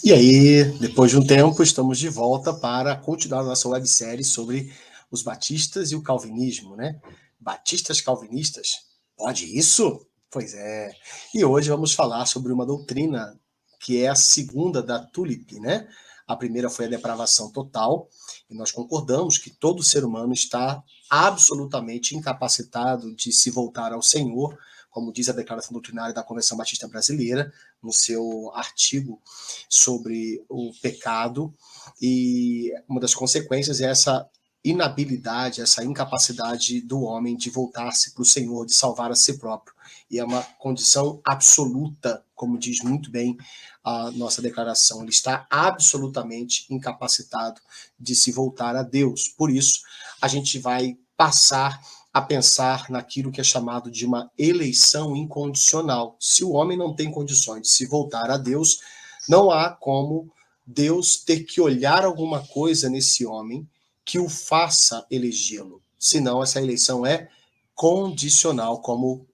E aí, depois de um tempo, estamos de volta para continuar a nossa websérie sobre os batistas e o calvinismo, né? Batistas calvinistas? Pode isso? Pois é. E hoje vamos falar sobre uma doutrina que é a segunda da Tulip, né? A primeira foi a depravação total, e nós concordamos que todo ser humano está absolutamente incapacitado de se voltar ao Senhor, como diz a Declaração Doutrinária da Convenção Batista Brasileira, no seu artigo sobre o pecado, e uma das consequências é essa inabilidade, essa incapacidade do homem de voltar-se para o Senhor, de salvar a si próprio. E é uma condição absoluta, como diz muito bem a nossa declaração. Ele está absolutamente incapacitado de se voltar a Deus. Por isso, a gente vai passar a pensar naquilo que é chamado de uma eleição incondicional. Se o homem não tem condições de se voltar a Deus, não há como Deus ter que olhar alguma coisa nesse homem que o faça elegê-lo. Senão, essa eleição é condicional, como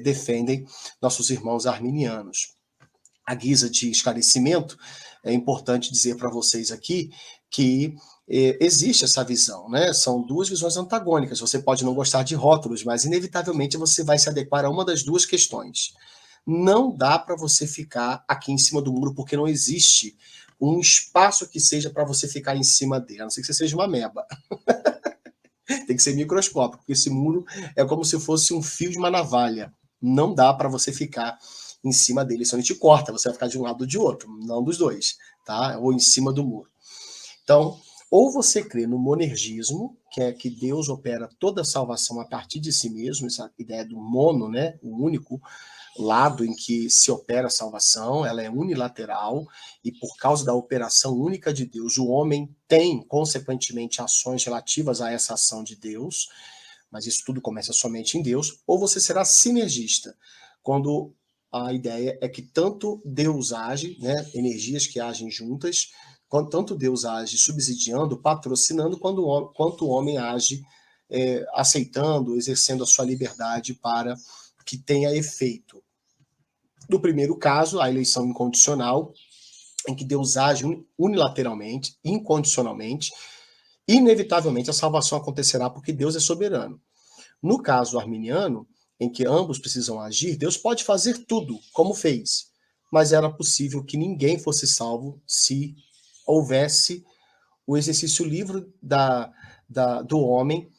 defendem nossos irmãos arminianos. À guisa de esclarecimento, é importante dizer para vocês aqui que existe essa visão, né? São duas visões antagônicas. Você pode não gostar de rótulos, mas inevitavelmente você vai se adequar a uma das duas questões. Não dá para você ficar aqui em cima do muro, porque não existe um espaço que seja para você ficar em cima dele, a não ser que você seja uma ameba. Tem que ser microscópico, porque esse muro é como se fosse um fio de uma navalha. Não dá para você ficar em cima dele, isso a gente corta, você vai ficar de um lado ou de outro, não dos dois, tá? Ou em cima do muro. Então, ou você crê no monergismo, que é que Deus opera toda a salvação a partir de si mesmo, essa ideia do mono, né, o único lado em que se opera a salvação, ela é unilateral, e por causa da operação única de Deus, o homem tem, consequentemente, ações relativas a essa ação de Deus, mas isso tudo começa somente em Deus. Ou você será sinergista, quando a ideia é que tanto Deus age, né, energias que agem juntas, tanto Deus age subsidiando, patrocinando, quanto o homem age aceitando, exercendo a sua liberdade para que tenha efeito. No primeiro caso, a eleição incondicional, em que Deus age unilateralmente, incondicionalmente, inevitavelmente a salvação acontecerá porque Deus é soberano. No caso arminiano, em que ambos precisam agir, Deus pode fazer tudo, como fez, mas era possível que ninguém fosse salvo se houvesse o exercício livre do homem,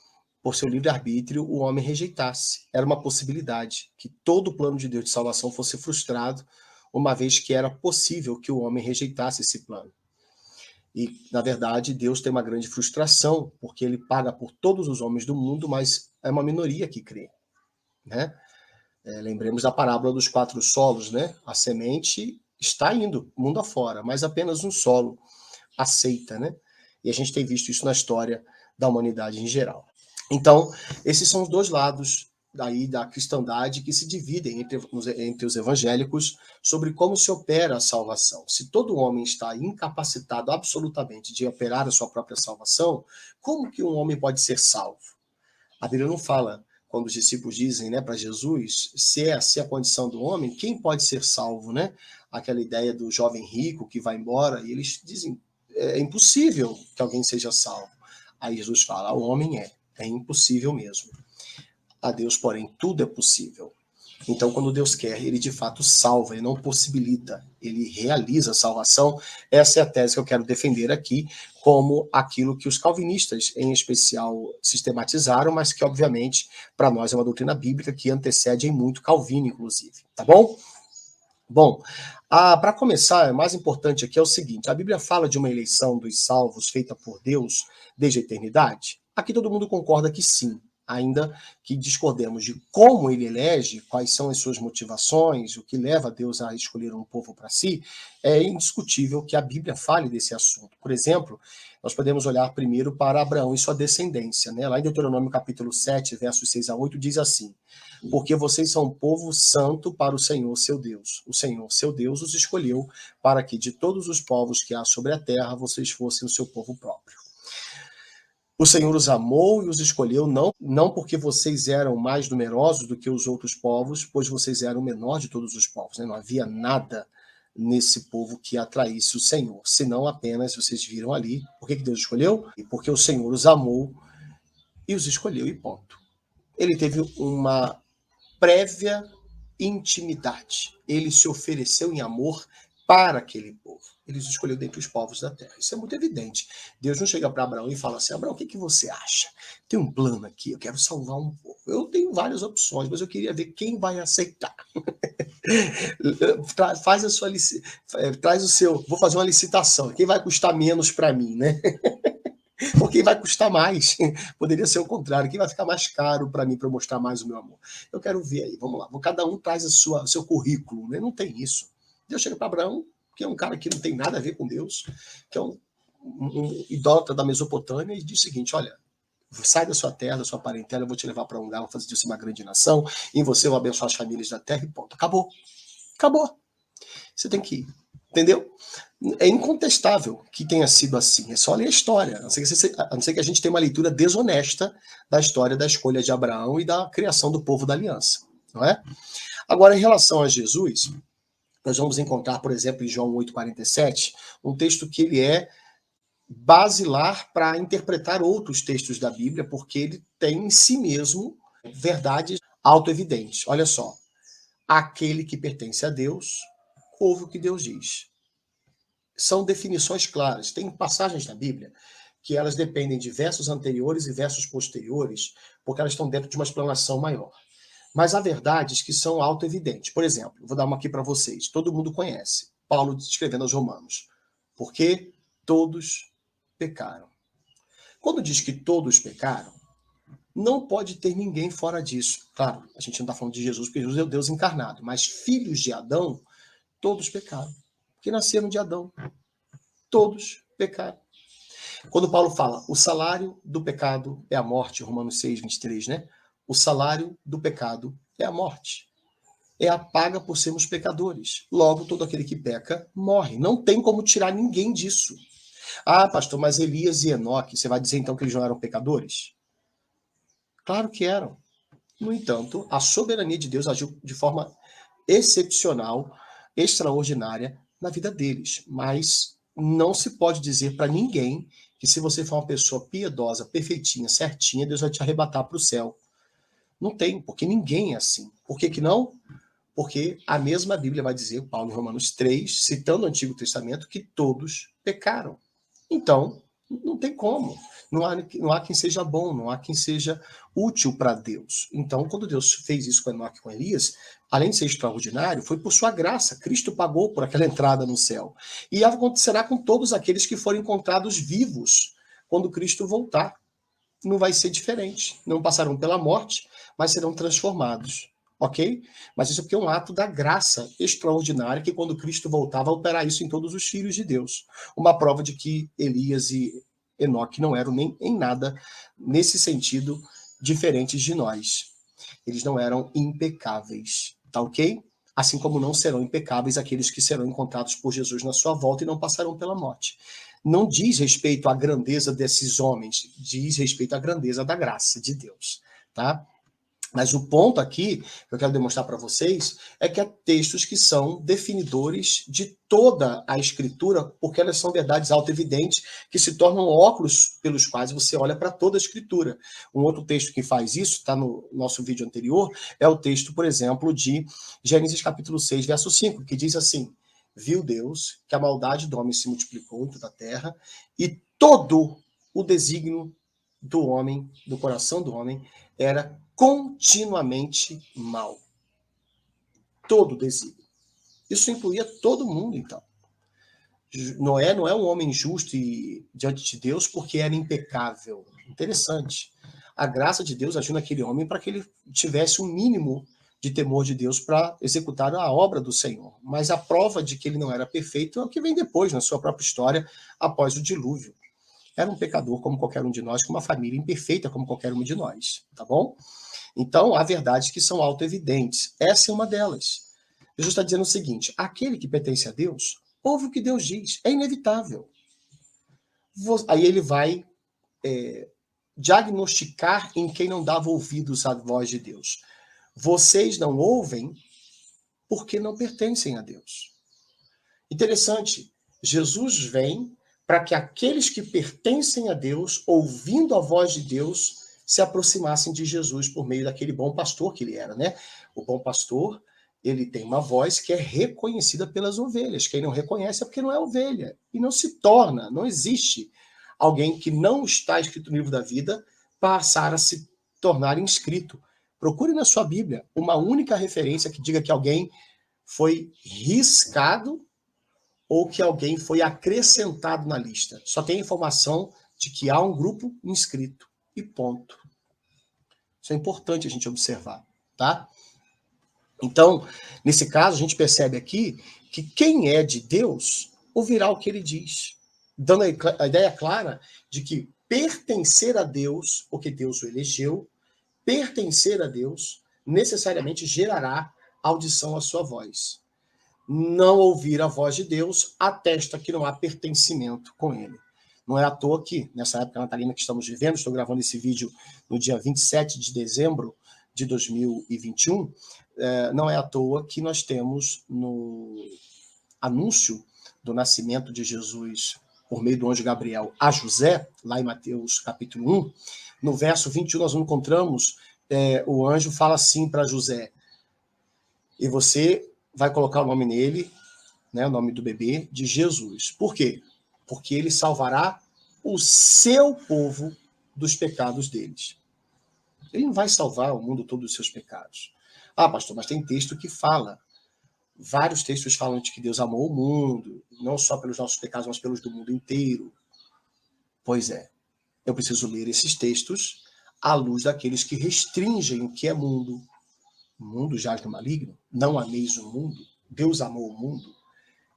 por seu livre-arbítrio, o homem rejeitasse. Era uma possibilidade que todo o plano de Deus de salvação fosse frustrado, uma vez que era possível que o homem rejeitasse esse plano. E, na verdade, Deus tem uma grande frustração, porque ele paga por todos os homens do mundo, mas é uma minoria que crê, né? Lembremos da parábola dos 4 solos, né? A semente está indo mundo afora, mas apenas um solo aceita, né? E a gente tem visto isso na história da humanidade em geral. Então, esses são os dois lados daí da cristandade que se dividem entre os evangélicos sobre como se opera a salvação. Se todo homem está incapacitado absolutamente de operar a sua própria salvação, como que um homem pode ser salvo? A Bíblia não fala, quando os discípulos dizem, né, para Jesus, se é assim a condição do homem, quem pode ser salvo, né? Aquela ideia do jovem rico que vai embora, e eles dizem, é impossível que alguém seja salvo. Aí Jesus fala, o homem é impossível mesmo. A Deus, porém, tudo é possível. Então, quando Deus quer, ele de fato salva, ele não possibilita, ele realiza a salvação. Essa é a tese que eu quero defender aqui, como aquilo que os calvinistas, em especial, sistematizaram, mas que, obviamente, para nós é uma doutrina bíblica que antecede em muito Calvino, inclusive. Tá bom? Bom, para começar, o mais importante aqui é o seguinte, a Bíblia fala de uma eleição dos salvos feita por Deus desde a eternidade? Aqui todo mundo concorda que sim, ainda que discordemos de como ele elege, quais são as suas motivações, o que leva Deus a escolher um povo para si, é indiscutível que a Bíblia fale desse assunto. Por exemplo, nós podemos olhar primeiro para Abraão e sua descendência, né? Lá em Deuteronômio capítulo 7, versos 6 a 8, diz assim, porque vocês são um povo santo para o Senhor, seu Deus. O Senhor, seu Deus, os escolheu para que de todos os povos que há sobre a terra, vocês fossem o seu povo próprio. O Senhor os amou e os escolheu não porque vocês eram mais numerosos do que os outros povos, pois vocês eram o menor de todos os povos, né? Não havia nada nesse povo que atraísse o Senhor, senão apenas, vocês viram ali, por que Deus escolheu? E porque o Senhor os amou e os escolheu e ponto. Ele teve uma prévia intimidade. Ele se ofereceu em amor para aquele povo. Ele os escolheu dentre os povos da terra. Isso é muito evidente. Deus não chega para Abraão e fala assim: Abraão, o que você acha? Tem um plano aqui, eu quero salvar um povo. Eu tenho várias opções, mas eu queria ver quem vai aceitar. Faz a sua traz o seu. Vou fazer uma licitação. Quem vai custar menos para mim, né? Ou quem vai custar mais? Poderia ser o contrário. Quem vai ficar mais caro para mim, para eu mostrar mais o meu amor? Eu quero ver aí, vamos lá. Cada um traz o seu currículo, né? Não tem isso. Deus chega para Abraão, que é um cara que não tem nada a ver com Deus, que é um idólatra da Mesopotâmia, e diz o seguinte: olha, sai da sua terra, da sua parentela, eu vou te levar para um lugar, vou fazer de você uma grande nação, e em você eu vou abençoar as famílias da terra, e ponto. Acabou. Acabou. Você tem que ir. Entendeu? É incontestável que tenha sido assim. É só ler a história. A não ser que a gente tenha uma leitura desonesta da história da escolha de Abraão e da criação do povo da aliança. Não é? Agora, em relação a Jesus, nós vamos encontrar, por exemplo, em João 8,47, um texto que ele é basilar para interpretar outros textos da Bíblia, porque ele tem em si mesmo verdades autoevidentes. Olha só. Aquele que pertence a Deus, ouve o que Deus diz. São definições claras. Tem passagens na Bíblia que elas dependem de versos anteriores e versos posteriores, porque elas estão dentro de uma explanação maior. Mas há verdades que são autoevidentes. Por exemplo, vou dar uma aqui para vocês. Todo mundo conhece. Paulo escrevendo aos Romanos. Porque todos pecaram. Quando diz que todos pecaram, não pode ter ninguém fora disso. Claro, a gente não está falando de Jesus, porque Jesus é o Deus encarnado. Mas filhos de Adão, todos pecaram. Porque nasceram de Adão. Todos pecaram. Quando Paulo fala, o salário do pecado é a morte, Romanos 6, 23, né? O salário do pecado é a morte. É a paga por sermos pecadores. Logo, todo aquele que peca morre. Não tem como tirar ninguém disso. Ah, pastor, mas Elias e Enoque, você vai dizer então que eles não eram pecadores? Claro que eram. No entanto, a soberania de Deus agiu de forma excepcional, extraordinária na vida deles. Mas não se pode dizer para ninguém que se você for uma pessoa piedosa, perfeitinha, certinha, Deus vai te arrebatar para o céu. Não tem, porque ninguém é assim. Por que não? Porque a mesma Bíblia vai dizer, Paulo em Romanos 3, citando o Antigo Testamento, que todos pecaram. Então, não tem como. Não há quem seja bom, não há quem seja útil para Deus. Então, quando Deus fez isso com Enoque e com Elias, além de ser extraordinário, foi por sua graça. Cristo pagou por aquela entrada no céu. E acontecerá com todos aqueles que forem encontrados vivos quando Cristo voltar. Não vai ser diferente. Não passarão pela morte, mas serão transformados. Ok? Mas isso é porque é um ato da graça extraordinária que quando Cristo voltar vai operar isso em todos os filhos de Deus. Uma prova de que Elias e Enoque não eram nem em nada, nesse sentido, diferentes de nós. Eles não eram impecáveis, tá ok? Assim como não serão impecáveis aqueles que serão encontrados por Jesus na sua volta e não passarão pela morte. Não diz respeito à grandeza desses homens, diz respeito à grandeza da graça de Deus, tá? Mas o ponto aqui que eu quero demonstrar para vocês é que há textos que são definidores de toda a Escritura, porque elas são verdades autoevidentes que se tornam óculos pelos quais você olha para toda a Escritura. Um outro texto que faz isso, está no nosso vídeo anterior, é o texto, por exemplo, de Gênesis capítulo 6, verso 5, que diz assim: viu Deus que a maldade do homem se multiplicou em toda a terra e todo o desígnio do homem, do coração do homem, era continuamente mal. Todo desígnio. Isso incluía todo mundo, então. Noé não é um homem justo diante de Deus porque era impecável. Interessante. A graça de Deus agiu naquele homem para que ele tivesse um mínimo de temor de Deus para executar a obra do Senhor. Mas a prova de que ele não era perfeito é o que vem depois, na sua própria história, após o dilúvio. Era um pecador como qualquer um de nós, com uma família imperfeita como qualquer um de nós, tá bom? Então, há verdades que são autoevidentes. Essa é uma delas. Jesus está dizendo o seguinte: aquele que pertence a Deus, ouve o que Deus diz. É inevitável. Aí ele vai diagnosticar em quem não dava ouvidos à voz de Deus. Vocês não ouvem porque não pertencem a Deus. Interessante, Jesus vem para que aqueles que pertencem a Deus, ouvindo a voz de Deus, se aproximassem de Jesus por meio daquele bom pastor que ele era, né? O bom pastor, ele tem uma voz que é reconhecida pelas ovelhas. Quem não reconhece é porque não é ovelha. E não se torna, não existe alguém que não está escrito no livro da vida passar a se tornar inscrito. Procure na sua Bíblia uma única referência que diga que alguém foi riscado ou que alguém foi acrescentado na lista. Só tem a informação de que há um grupo inscrito. E ponto. Isso é importante a gente observar, tá? Então, nesse caso, a gente percebe aqui que quem é de Deus ouvirá o que ele diz, dando a ideia clara de que pertencer a Deus, porque Deus o elegeu, pertencer a Deus necessariamente gerará audição à sua voz. Não ouvir a voz de Deus atesta que não há pertencimento com ele. Não é à toa que, nessa época natalina que estamos vivendo, estou gravando esse vídeo no dia 27 de dezembro de 2021, não é à toa que nós temos no anúncio do nascimento de Jesus por meio do anjo Gabriel a José, lá em Mateus capítulo 1, no verso 21 nós encontramos, o anjo fala assim para José, e você vai colocar o nome nele, né, o nome do bebê, de Jesus. Por quê? Porque ele salvará o seu povo dos pecados deles. Ele não vai salvar o mundo todo dos seus pecados. Ah, pastor, mas tem texto que fala. Vários textos falam de que Deus amou o mundo, não só pelos nossos pecados, mas pelos do mundo inteiro. Pois é, eu preciso ler esses textos à luz daqueles que restringem o que é mundo. O mundo jaz no maligno, não ameis o mundo, Deus amou o mundo.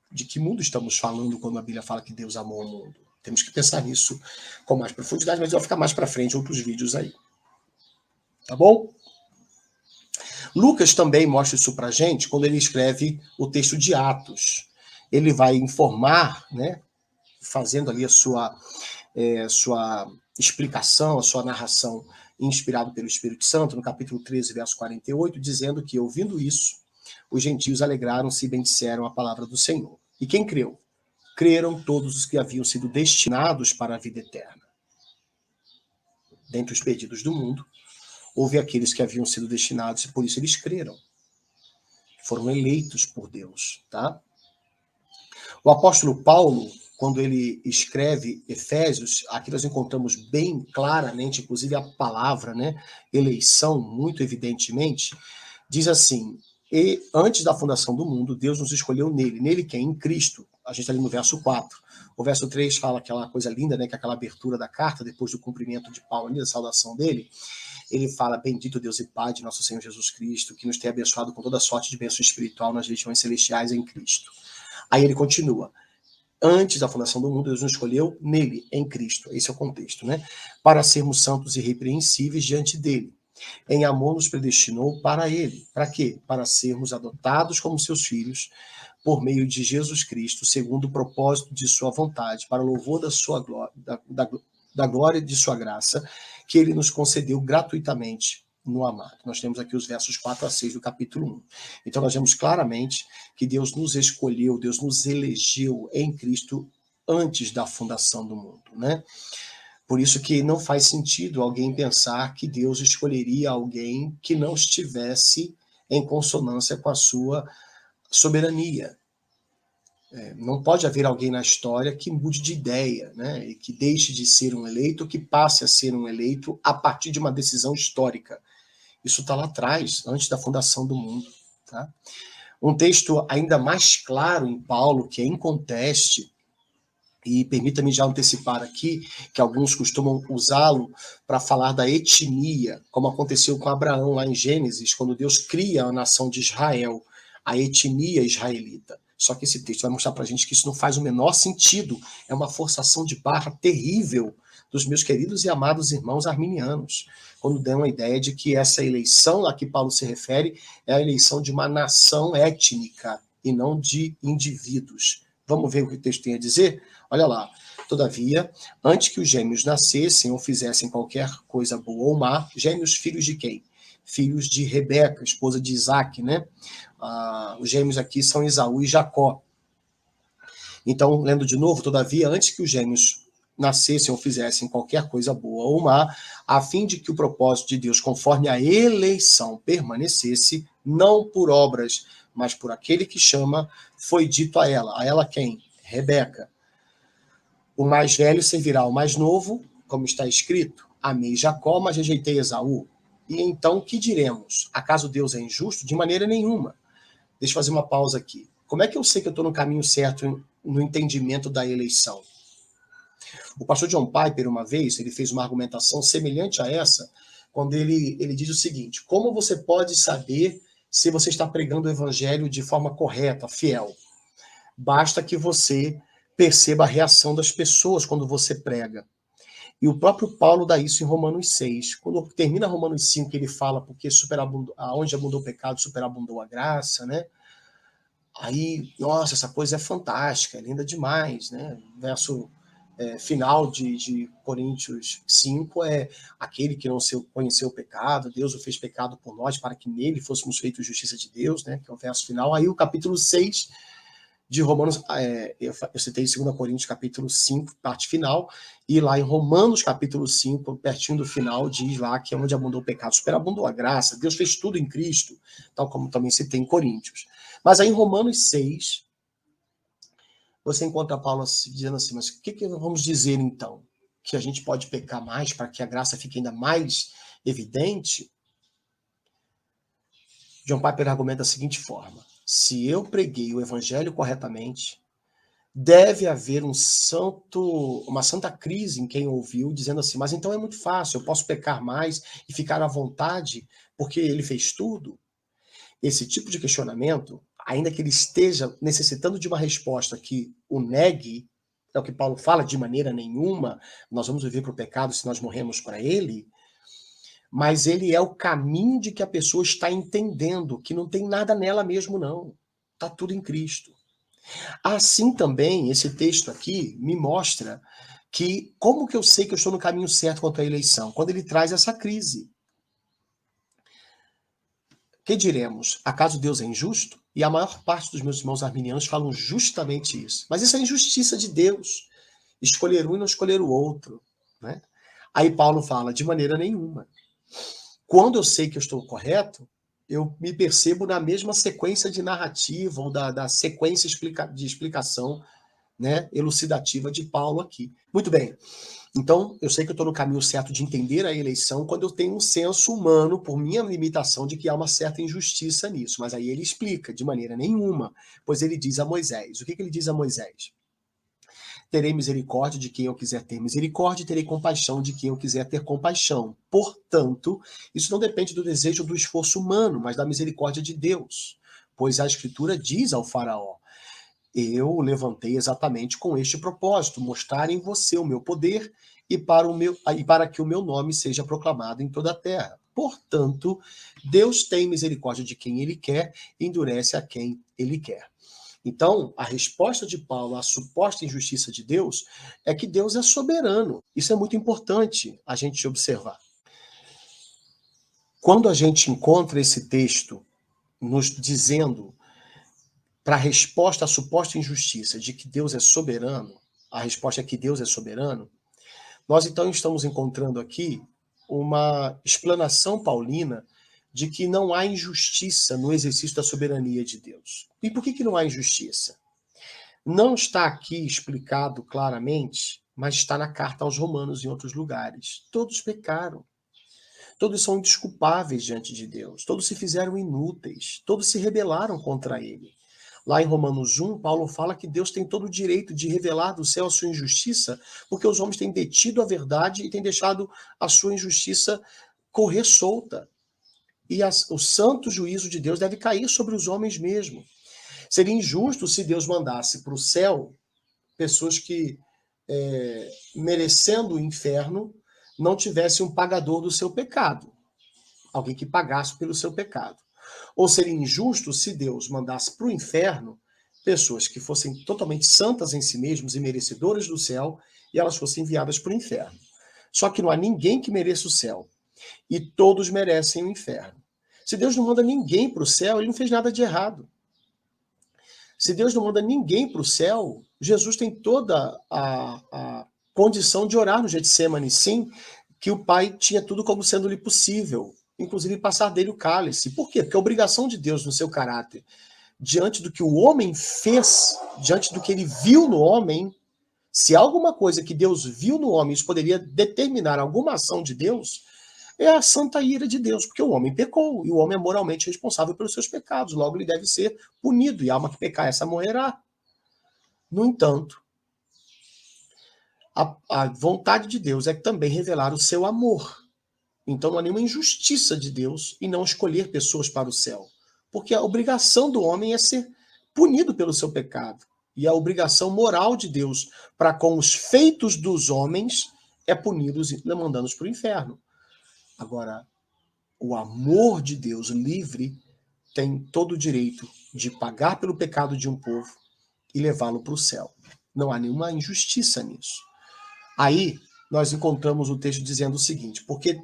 De que mundo estamos falando quando a Bíblia fala que Deus amou o mundo? Temos que pensar nisso com mais profundidade, mas vai ficar mais para frente outros vídeos aí. Tá bom? Lucas também mostra isso para a gente quando ele escreve o texto de Atos. Ele vai informar, né, fazendo ali a sua explicação, a sua narração inspirado pelo Espírito Santo, no capítulo 13, verso 48, dizendo que, ouvindo isso, os gentios alegraram-se e bendisseram a palavra do Senhor. E quem creu? Creram todos os que haviam sido destinados para a vida eterna. Dentre os perdidos do mundo, houve aqueles que haviam sido destinados e por isso eles creram. Foram eleitos por Deus, tá? O apóstolo Paulo, quando ele escreve Efésios, aqui nós encontramos bem claramente, inclusive a palavra, né, eleição, muito evidentemente, diz assim, e antes da fundação do mundo, Deus nos escolheu nele. Nele quem? Em Cristo. A gente está ali no verso 4. O verso 3 fala aquela coisa linda, né, que é aquela abertura da carta, depois do cumprimento de Paulo, ali, da saudação dele. Ele fala, bendito Deus e Pai de nosso Senhor Jesus Cristo, que nos tem abençoado com toda sorte de bênção espiritual nas regiões celestiais em Cristo. Aí ele continua. Antes da fundação do mundo, Deus nos escolheu nele, em Cristo. Esse é o contexto, né? Para sermos santos e irrepreensíveis diante dele. Em amor nos predestinou para ele. Para quê? Para sermos adotados como seus filhos, por meio de Jesus Cristo, segundo o propósito de sua vontade, para o louvor da sua glória, da glória de sua graça, que ele nos concedeu gratuitamente no amado. Nós temos aqui os versos 4 a 6 do capítulo 1. Então nós vemos claramente que Deus nos escolheu, Deus nos elegeu em Cristo antes da fundação do mundo, né? Por isso que não faz sentido alguém pensar que Deus escolheria alguém que não estivesse em consonância com a sua soberania. Não pode haver alguém na história que mude de ideia, né? E que deixe de ser um eleito, ou que passe a ser um eleito a partir de uma decisão histórica. Isso está lá atrás, antes da fundação do mundo. Tá? Um texto ainda mais claro em Paulo, que é inconteste, e permita-me já antecipar aqui, que alguns costumam usá-lo para falar da etnia, como aconteceu com Abraão lá em Gênesis, quando Deus cria a nação de Israel, a etnia israelita. Só que esse texto vai mostrar para a gente que isso não faz o menor sentido. É uma forçação de barra terrível dos meus queridos e amados irmãos arminianos, quando dão a ideia de que essa eleição a que Paulo se refere é a eleição de uma nação étnica e não de indivíduos. Vamos ver o que o texto tem a dizer? Olha lá. Todavia, antes que os gêmeos nascessem ou fizessem qualquer coisa boa ou má, gêmeos filhos de quem? Filhos de Rebeca, esposa de Isaac, né? Os gêmeos aqui são Esaú e Jacó. Então, lendo de novo, todavia, antes que os gêmeos nascessem ou fizessem qualquer coisa boa ou má, a fim de que o propósito de Deus, conforme a eleição, permanecesse, não por obras, mas por aquele que chama, foi dito a ela. A ela quem? Rebeca. O mais velho servirá ao mais novo, como está escrito, amei Jacó, mas rejeitei Esaú. E então, que diremos? Acaso Deus é injusto? De maneira nenhuma. Deixa eu fazer uma pausa aqui. Como é que eu sei que eu estou no caminho certo no entendimento da eleição? O pastor John Piper, uma vez, ele fez uma argumentação semelhante a essa, quando ele diz o seguinte: como você pode saber se você está pregando o evangelho de forma correta, fiel? Basta que você perceba a reação das pessoas quando você prega. E o próprio Paulo dá isso em Romanos 6. Quando termina Romanos 5, ele fala porque aonde abundou o pecado, superabundou a graça, né? Aí, nossa, essa coisa é fantástica, é linda demais, né? Verso final de Coríntios 5 é aquele que não conheceu o pecado, Deus o fez pecado por nós, para que nele fôssemos feitos justiça de Deus, né? Que é o verso final. Aí o capítulo 6 de Romanos, eu citei 2 Coríntios capítulo 5, parte final, e lá em Romanos capítulo 5, pertinho do final, diz lá que é onde abundou o pecado, superabundou a graça, Deus fez tudo em Cristo, tal como também citei em Coríntios. Mas aí em Romanos 6, você encontra Paulo dizendo assim, mas o que vamos dizer então? Que a gente pode pecar mais para que a graça fique ainda mais evidente? John Piper argumenta da seguinte forma: se eu preguei o evangelho corretamente, deve haver uma santa crise em quem ouviu, dizendo assim, mas então é muito fácil, eu posso pecar mais e ficar à vontade porque ele fez tudo? Esse tipo de questionamento, ainda que ele esteja necessitando de uma resposta que o negue, é o que Paulo fala, de maneira nenhuma, nós vamos viver para o pecado se nós morremos para ele, mas ele é o caminho de que a pessoa está entendendo que não tem nada nela mesmo, não. Está tudo em Cristo. Assim também, esse texto aqui me mostra que como que eu sei que eu estou no caminho certo quanto à eleição? Quando ele traz essa crise. Que diremos? Acaso Deus é injusto? E a maior parte dos meus irmãos arminianos falam justamente isso. Mas isso é injustiça de Deus. Escolher um e não escolher o outro. Né? Aí Paulo fala, de maneira nenhuma. Quando eu sei que eu estou correto, eu me percebo na mesma sequência de narrativa ou da sequência de explicação, né, elucidativa de Paulo aqui. Muito bem. Então, eu sei que eu estou no caminho certo de entender a eleição quando eu tenho um senso humano, por minha limitação, de que há uma certa injustiça nisso. Mas aí ele explica, de maneira nenhuma, pois ele diz a Moisés. O que ele diz a Moisés? Terei misericórdia de quem eu quiser ter misericórdia e terei compaixão de quem eu quiser ter compaixão. Portanto, isso não depende do desejo ou do esforço humano, mas da misericórdia de Deus. Pois a Escritura diz ao faraó, eu o levantei exatamente com este propósito, mostrar em você o meu poder e para que o meu nome seja proclamado em toda a terra. Portanto, Deus tem misericórdia de quem ele quer e endurece a quem ele quer. Então, a resposta de Paulo à suposta injustiça de Deus é que Deus é soberano. Isso é muito importante a gente observar. Quando a gente encontra esse texto nos dizendo para a resposta à suposta injustiça de que Deus é soberano, a resposta é que Deus é soberano, nós então estamos encontrando aqui uma explanação paulina de que não há injustiça no exercício da soberania de Deus. E por que não há injustiça? Não está aqui explicado claramente, mas está na carta aos Romanos e em outros lugares. Todos pecaram. Todos são indesculpáveis diante de Deus. Todos se fizeram inúteis. Todos se rebelaram contra ele. Lá em Romanos 1, Paulo fala que Deus tem todo o direito de revelar do céu a sua injustiça, porque os homens têm detido a verdade e têm deixado a sua injustiça correr solta. E o santo juízo de Deus deve cair sobre os homens mesmo. Seria injusto se Deus mandasse para o céu pessoas que, merecendo o inferno, não tivessem um pagador do seu pecado. Alguém que pagasse pelo seu pecado. Ou seria injusto se Deus mandasse para o inferno pessoas que fossem totalmente santas em si mesmas e merecedoras do céu, e elas fossem enviadas para o inferno. Só que não há ninguém que mereça o céu. E todos merecem o inferno. Se Deus não manda ninguém para o céu, ele não fez nada de errado. Se Deus não manda ninguém para o céu, Jesus tem toda a condição de orar no Getsêmani, sim, que o Pai tinha tudo como sendo-lhe possível, inclusive passar dele o cálice. Por quê? Porque a obrigação de Deus no seu caráter, diante do que o homem fez, diante do que ele viu no homem, se há alguma coisa que Deus viu no homem, isso poderia determinar alguma ação de Deus, é a santa ira de Deus, porque o homem pecou, e o homem é moralmente responsável pelos seus pecados, logo ele deve ser punido, e a alma que pecar, essa morrerá. No entanto, a vontade de Deus é também revelar o seu amor. Então não há nenhuma injustiça de Deus em não escolher pessoas para o céu, porque a obrigação do homem é ser punido pelo seu pecado. E a obrigação moral de Deus para com os feitos dos homens é puni-los e mandá-los para o inferno. Agora, o amor de Deus livre tem todo o direito de pagar pelo pecado de um povo e levá-lo para o céu. Não há nenhuma injustiça nisso. Aí, nós encontramos o texto dizendo o seguinte, porque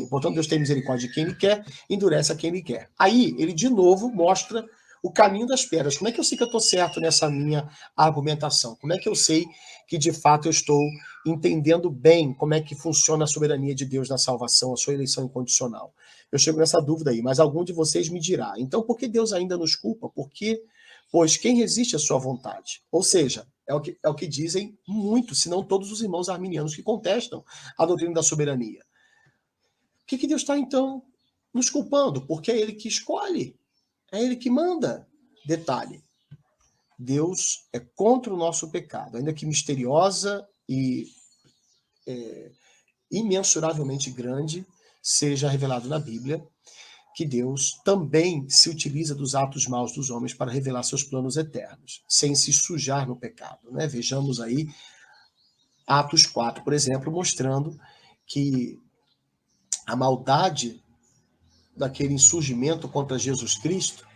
portanto, Deus tem misericórdia de quem Ele quer, endurece a quem Ele quer. Aí, ele de novo mostra o caminho das pedras. Como é que eu sei que eu estou certo nessa minha argumentação? Como é que eu sei que, de fato, eu estou entendendo bem como é que funciona a soberania de Deus na salvação, a sua eleição incondicional? Eu chego nessa dúvida aí, mas algum de vocês me dirá. Então, por que Deus ainda nos culpa? Pois quem resiste à sua vontade? Ou seja, é o que dizem muitos, se não todos os irmãos arminianos que contestam a doutrina da soberania. O que Deus está, então, nos culpando? Porque é Ele que escolhe. É Ele que manda. Detalhe, Deus é contra o nosso pecado, ainda que misteriosa e imensuravelmente grande seja revelado na Bíblia, que Deus também se utiliza dos atos maus dos homens para revelar seus planos eternos, sem se sujar no pecado. Né? Vejamos aí Atos 4, por exemplo, mostrando que a maldade daquele insurgimento contra Jesus Cristo,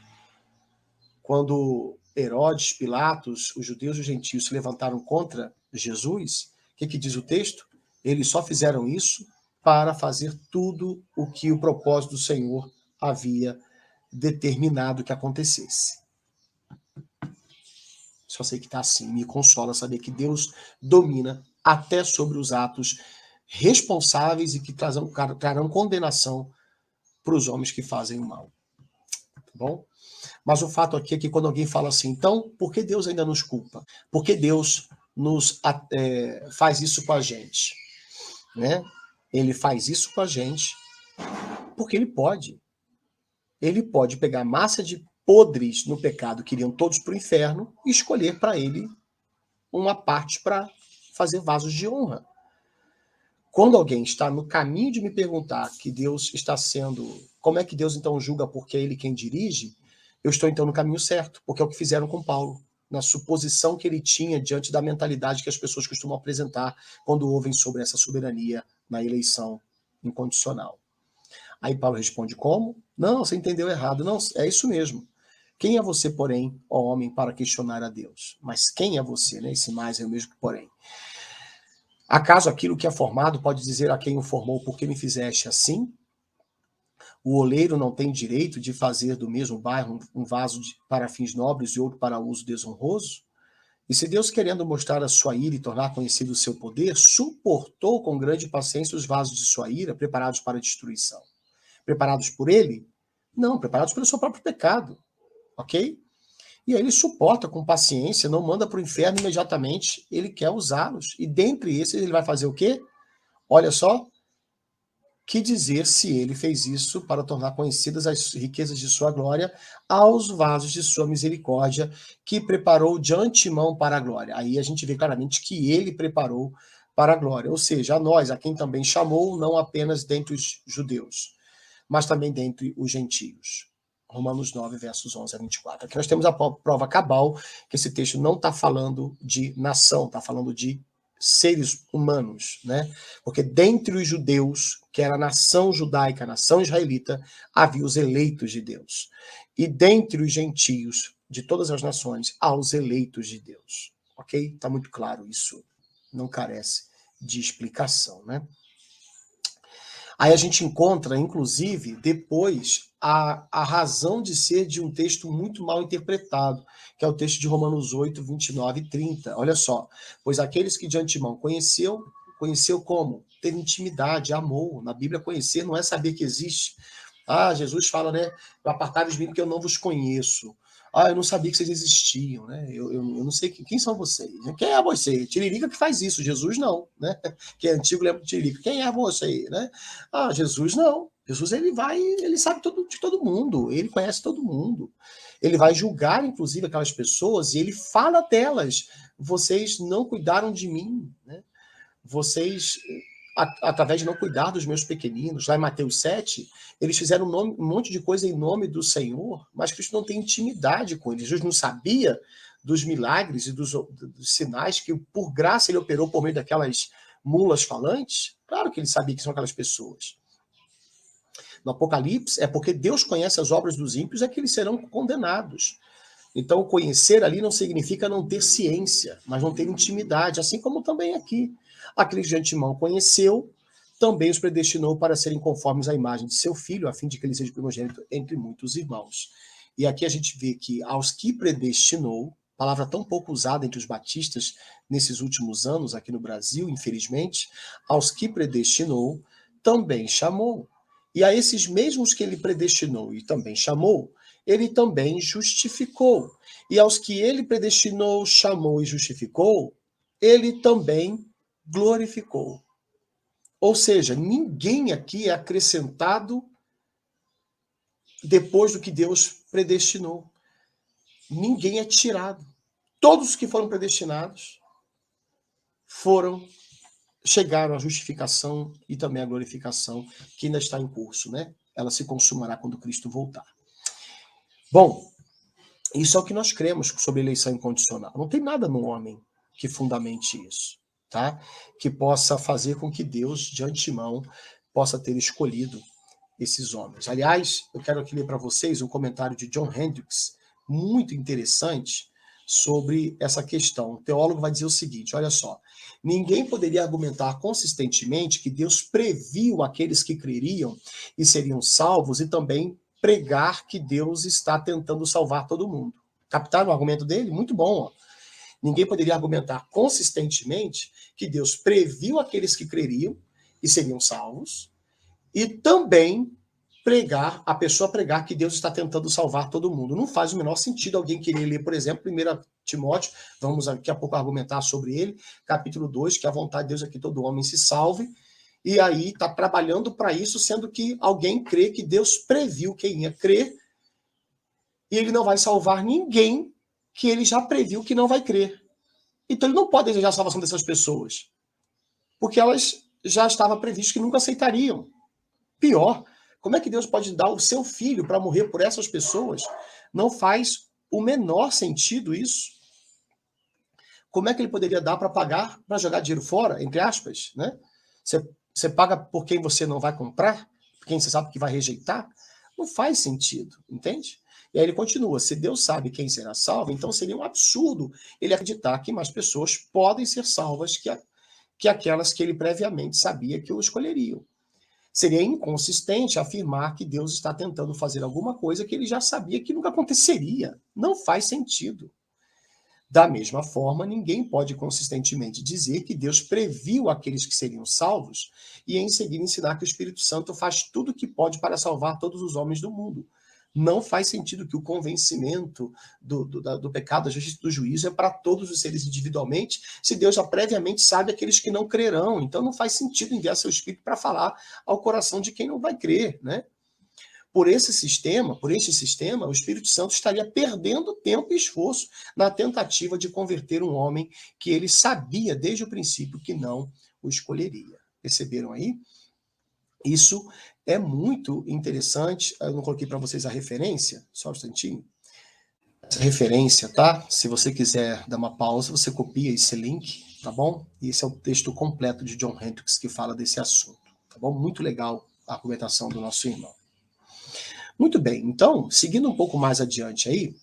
quando Herodes, Pilatos, os judeus e os gentios se levantaram contra Jesus, o que diz o texto? Eles só fizeram isso para fazer tudo o que o propósito do Senhor havia determinado que acontecesse. Só sei que está assim, me consola saber que Deus domina até sobre os atos responsáveis e que trarão condenação para os homens que fazem o mal. Tá bom? Mas o fato aqui é que quando alguém fala assim, então, por que Deus ainda nos culpa? Por que Deus faz isso com a gente? Né? Ele faz isso com a gente porque ele pode. Ele pode pegar massa de podres no pecado que iriam todos para o inferno e escolher para ele uma parte para fazer vasos de honra. Quando alguém está no caminho de me perguntar que Deus está sendo... Como é que Deus então julga porque é ele quem dirige? Eu estou então no caminho certo, porque é o que fizeram com Paulo, na suposição que ele tinha diante da mentalidade que as pessoas costumam apresentar quando ouvem sobre essa soberania na eleição incondicional. Aí Paulo responde como? Não, você entendeu errado. Não, é isso mesmo. Quem é você, porém, ó homem, para questionar a Deus? Mas quem é você, né? Esse mais é o mesmo que porém. Acaso aquilo que é formado pode dizer a quem o formou, por que me fizeste assim? O oleiro não tem direito de fazer do mesmo barro um vaso para fins nobres e outro para uso desonroso? E se Deus, querendo mostrar a sua ira e tornar conhecido o seu poder, suportou com grande paciência os vasos de sua ira, preparados para a destruição? Preparados por ele? Não, preparados pelo seu próprio pecado. Ok? E aí ele suporta com paciência, não manda para o inferno imediatamente, ele quer usá-los. E dentre esses ele vai fazer o quê? Olha só, que dizer se ele fez isso para tornar conhecidas as riquezas de sua glória aos vasos de sua misericórdia, que preparou de antemão para a glória. Aí a gente vê claramente que ele preparou para a glória, ou seja, a nós, a quem também chamou, não apenas dentre os judeus, mas também dentre os gentios. Romanos 9, versos 11 a 24. Aqui nós temos a prova cabal que esse texto não está falando de nação, está falando de seres humanos, né? Porque dentre os judeus, que era a nação judaica, a nação israelita, havia os eleitos de Deus. E dentre os gentios, de todas as nações, há os eleitos de Deus. Ok? Está muito claro isso. Não carece de explicação, né? Aí a gente encontra, inclusive, depois, a razão de ser de um texto muito mal interpretado, que é o texto de Romanos 8, 29 e 30. Olha só, pois aqueles que de antemão conheceu como? Teve intimidade, amou. Na Bíblia, conhecer não é saber que existe. Ah, Jesus fala, né? Apartai-vos de mim, porque eu não vos conheço. Ah, eu não sabia que vocês existiam, né? Eu não sei quem são vocês. Quem é você? Tiririca que faz isso, Jesus não, né? Que é antigo lembra de Tiririca. Quem é você, né? Ah, Jesus não. Jesus ele sabe de todo mundo, ele conhece todo mundo. Ele vai julgar, inclusive, aquelas pessoas e ele fala delas. Vocês não cuidaram de mim, né? Vocês, através de não cuidar dos meus pequeninos, lá em Mateus 7, eles fizeram um monte de coisa em nome do Senhor, mas Cristo não tem intimidade com eles. Jesus não sabia dos milagres e dos sinais que, por graça, ele operou por meio daquelas mulas falantes? Claro que ele sabia que são aquelas pessoas. No Apocalipse, é porque Deus conhece as obras dos ímpios, é que eles serão condenados. Então, conhecer ali não significa não ter ciência, mas não ter intimidade, assim como também aqui. Aqueles de antemão conheceu, também os predestinou para serem conformes à imagem de seu filho, a fim de que ele seja primogênito entre muitos irmãos. E aqui a gente vê que aos que predestinou, palavra tão pouco usada entre os batistas nesses últimos anos aqui no Brasil, infelizmente, aos que predestinou, também chamou. E a esses mesmos que ele predestinou e também chamou, ele também justificou. E aos que ele predestinou, chamou e justificou, ele também glorificou. Ou seja, ninguém aqui é acrescentado depois do que Deus predestinou. Ninguém é tirado. Todos os que foram predestinados chegaram à justificação e também à glorificação, que ainda está em curso, né? Ela se consumará quando Cristo voltar. Bom, isso é o que nós cremos sobre eleição incondicional. Não tem nada no homem que fundamente isso, tá? Que possa fazer com que Deus, de antemão, possa ter escolhido esses homens. Aliás, eu quero aqui ler para vocês um comentário de John Hendricks, muito interessante, sobre essa questão. O teólogo vai dizer o seguinte, olha só, ninguém poderia argumentar consistentemente que Deus previu aqueles que creriam e seriam salvos e também pregar que Deus está tentando salvar todo mundo. Captaram o argumento dele? Muito bom. Ó. Ninguém poderia argumentar consistentemente que Deus previu aqueles que creriam e seriam salvos e também a pessoa pregar que Deus está tentando salvar todo mundo. Não faz o menor sentido alguém querer ler, por exemplo, 1 Timóteo, vamos daqui a pouco argumentar sobre ele, capítulo 2, que a vontade de Deus é que todo homem se salve, e aí está trabalhando para isso, sendo que alguém crê que Deus previu quem ia crer, e ele não vai salvar ninguém que ele já previu que não vai crer. Então ele não pode desejar a salvação dessas pessoas, porque elas já estava previsto que nunca aceitariam. Pior, como é que Deus pode dar o seu filho para morrer por essas pessoas? Não faz o menor sentido isso. Como é que ele poderia dar para pagar, para jogar dinheiro fora, entre aspas, né? Você paga por quem você não vai comprar, por quem você sabe que vai rejeitar? Não faz sentido, entende? E aí ele continua, se Deus sabe quem será salvo, então seria um absurdo ele acreditar que mais pessoas podem ser salvas que aquelas que ele previamente sabia que o escolheriam. Seria inconsistente afirmar que Deus está tentando fazer alguma coisa que ele já sabia que nunca aconteceria. Não faz sentido. Da mesma forma, ninguém pode consistentemente dizer que Deus previu aqueles que seriam salvos e em seguida ensinar que o Espírito Santo faz tudo o que pode para salvar todos os homens do mundo. Não faz sentido que o convencimento do pecado, da justiça e do juízo é para todos os seres individualmente, se Deus já previamente sabe aqueles que não crerão. Então não faz sentido enviar seu Espírito para falar ao coração de quem não vai crer, né? Por este sistema, o Espírito Santo estaria perdendo tempo e esforço na tentativa de converter um homem que ele sabia desde o princípio que não o escolheria. Perceberam aí? Isso é muito interessante. Eu não coloquei para vocês a referência, só um instantinho. Essa referência, tá? Se você quiser dar uma pausa, você copia esse link, tá bom? E esse é o texto completo de John Hendricks que fala desse assunto, tá bom? Muito legal a argumentação do nosso irmão. Muito bem, então, seguindo um pouco mais adiante aí,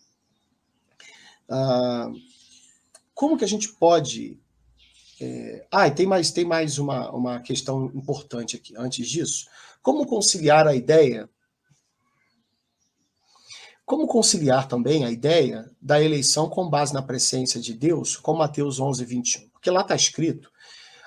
como que a gente pode... e tem mais uma questão importante aqui, antes disso. Como conciliar a ideia Como conciliar também a ideia da eleição com base na presciência de Deus, com Mateus 11, 21? Porque lá está escrito: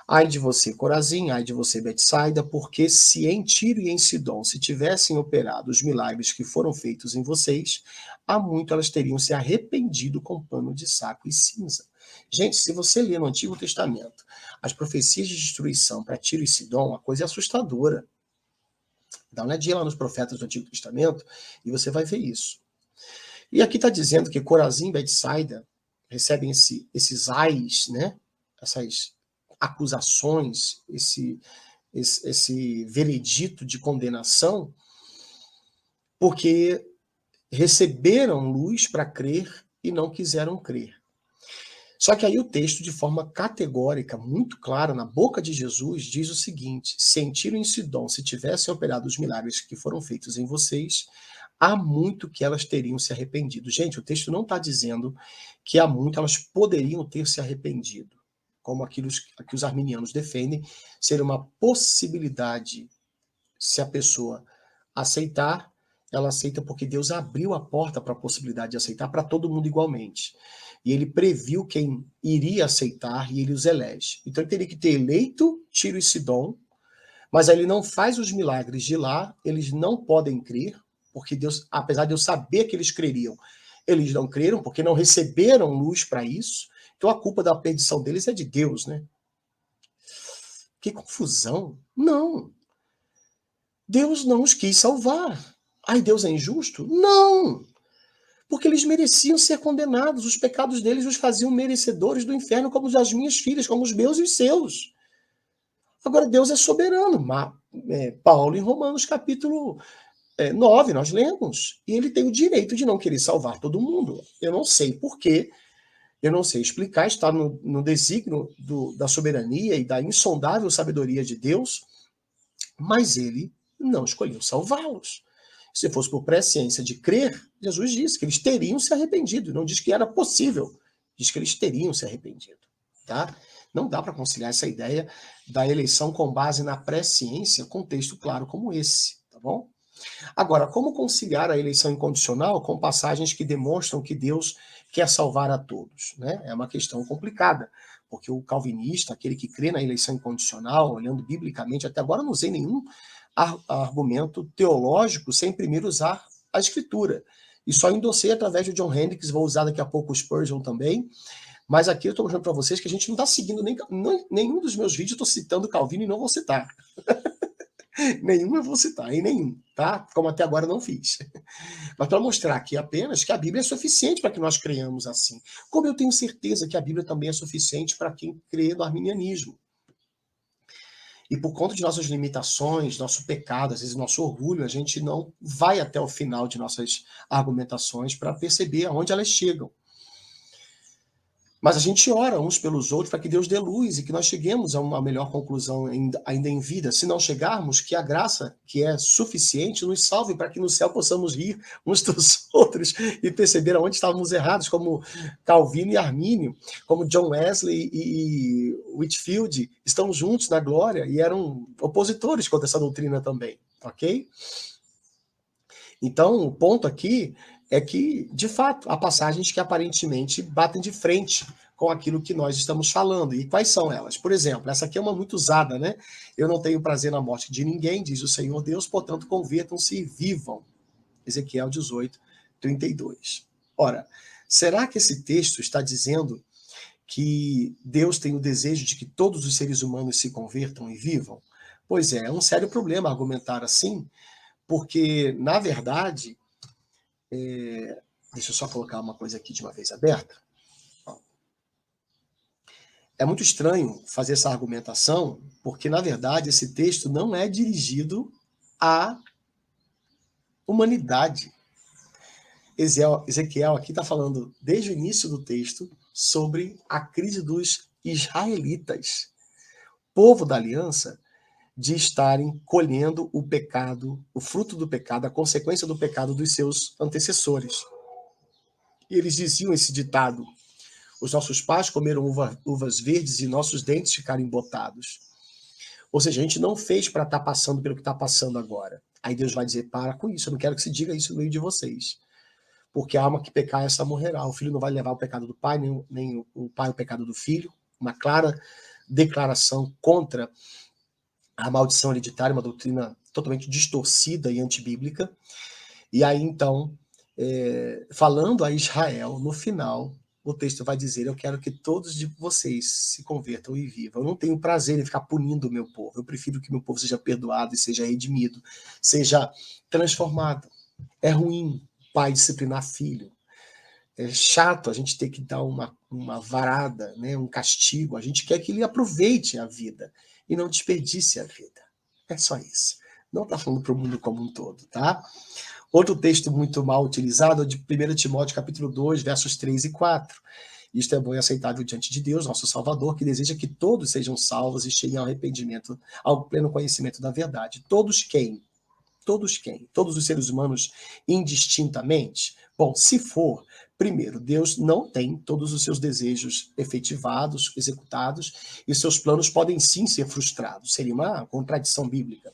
ai de você, Corazim, ai de você, Betsaida, porque se em Tiro e em Sidom se tivessem operado os milagres que foram feitos em vocês, há muito elas teriam se arrependido com pano de saco e cinza. Gente, se você ler no Antigo Testamento as profecias de destruição para Tiro e Sidom, a coisa é assustadora. Dá uma olhadinha lá nos profetas do Antigo Testamento e você vai ver isso. E aqui está dizendo que Corazim e Betsaida recebem esses ais, né? Essas acusações, esse veredito de condenação, porque receberam luz para crer e não quiseram crer. Só que aí o texto, de forma categórica, muito clara, na boca de Jesus, diz o seguinte: se em Tiro e em Sidom se tivessem operado os milagres que foram feitos em vocês, há muito que elas teriam se arrependido. Gente, o texto não está dizendo que há muito elas poderiam ter se arrependido, como aquilo que os arminianos defendem, ser uma possibilidade. Se a pessoa aceitar, ela aceita porque Deus abriu a porta para a possibilidade de aceitar para todo mundo igualmente. E ele previu quem iria aceitar e ele os elege. Então ele teria que ter eleito Tiro e Sidom, mas aí ele não faz os milagres de lá, eles não podem crer, porque Deus, apesar de eu saber que eles creriam, eles não creram, porque não receberam luz para isso. Então a culpa da perdição deles é de Deus, né? Que confusão. Não. Deus não os quis salvar. Ai, Deus é injusto? Não! Porque eles mereciam ser condenados. Os pecados deles os faziam merecedores do inferno, como as minhas filhas, como os meus e os seus. Agora, Deus é soberano. Paulo, em Romanos, capítulo 9, nós lemos. E ele tem o direito de não querer salvar todo mundo. Eu não sei porquê, eu não sei explicar, está no desígnio da soberania e da insondável sabedoria de Deus, mas ele não escolheu salvá-los. Se fosse por presciência de crer, Jesus disse que eles teriam se arrependido. Não diz que era possível, diz que eles teriam se arrependido. Tá? Não dá para conciliar essa ideia da eleição com base na presciência com texto claro como esse, tá bom? Agora, como conciliar a eleição incondicional com passagens que demonstram que Deus quer salvar a todos? Né? É uma questão complicada, porque o calvinista, aquele que crê na eleição incondicional, olhando biblicamente, até agora não usei nenhum argumento teológico sem primeiro usar a escritura. E só endossei através de John Hendricks, vou usar daqui a pouco o Spurgeon também, mas aqui eu estou mostrando para vocês que a gente não está seguindo nenhum dos meus vídeos, estou citando Calvino e não vou citar. Nenhum eu vou citar, e nenhum, tá? Como até agora não fiz. Mas para mostrar aqui apenas que a Bíblia é suficiente para que nós creiamos assim. Como eu tenho certeza que a Bíblia também é suficiente para quem crê no arminianismo. E por conta de nossas limitações, nosso pecado, às vezes nosso orgulho, a gente não vai até o final de nossas argumentações para perceber aonde elas chegam. Mas a gente ora uns pelos outros para que Deus dê luz e que nós cheguemos a uma melhor conclusão ainda em vida. Se não chegarmos, que a graça, que é suficiente, nos salve para que no céu possamos rir uns dos outros e perceber aonde estávamos errados, como Calvino e Armínio, como John Wesley e Whitefield estão juntos na glória e eram opositores contra essa doutrina também, ok? Então, o ponto aqui é que, de fato, há passagens que aparentemente batem de frente com aquilo que nós estamos falando. E quais são elas? Por exemplo, essa aqui é uma muito usada, né? Eu não tenho prazer na morte de ninguém, diz o Senhor Deus, portanto, convertam-se e vivam. Ezequiel 18, 32. Ora, será que esse texto está dizendo que Deus tem o desejo de que todos os seres humanos se convertam e vivam? Pois é um sério problema argumentar assim, porque, na verdade, deixa eu só colocar uma coisa aqui de uma vez aberta. É muito estranho fazer essa argumentação, porque, na verdade, esse texto não é dirigido à humanidade. Ezequiel aqui está falando, desde o início do texto, sobre a crise dos israelitas, povo da aliança, de estarem colhendo o pecado, o fruto do pecado, a consequência do pecado dos seus antecessores. E eles diziam esse ditado: os nossos pais comeram uvas verdes e nossos dentes ficaram embotados. Ou seja, a gente não fez para estar passando pelo que está passando agora. Aí Deus vai dizer, para com isso, eu não quero que se diga isso no meio de vocês. porque a alma que pecar, essa morrerá. O filho não vai levar o pecado do pai, nem o pai o pecado do filho. Uma clara declaração contra a maldição hereditária, uma doutrina totalmente distorcida e antibíblica. E aí, então, falando a Israel, no final, o texto vai dizer: eu quero que todos de vocês se convertam e vivam. Eu não tenho prazer em ficar punindo o meu povo. Eu prefiro que meu povo seja perdoado e seja redimido, seja transformado. É ruim pai disciplinar filho. É chato a gente ter que dar uma varada, né, um castigo. A gente quer que ele aproveite a vida e não desperdice a vida. É só isso. Não está falando para o mundo como um todo, tá? Outro texto muito mal utilizado é de 1 Timóteo, capítulo 2, versos 3 e 4. Isto é bom e aceitável diante de Deus, nosso Salvador, que deseja que todos sejam salvos e cheguem ao arrependimento, ao pleno conhecimento da verdade. Todos quem? Todos quem? Todos os seres humanos indistintamente? Bom, se for, primeiro, Deus não tem todos os seus desejos efetivados, executados, e seus planos podem sim ser frustrados. Seria uma contradição bíblica.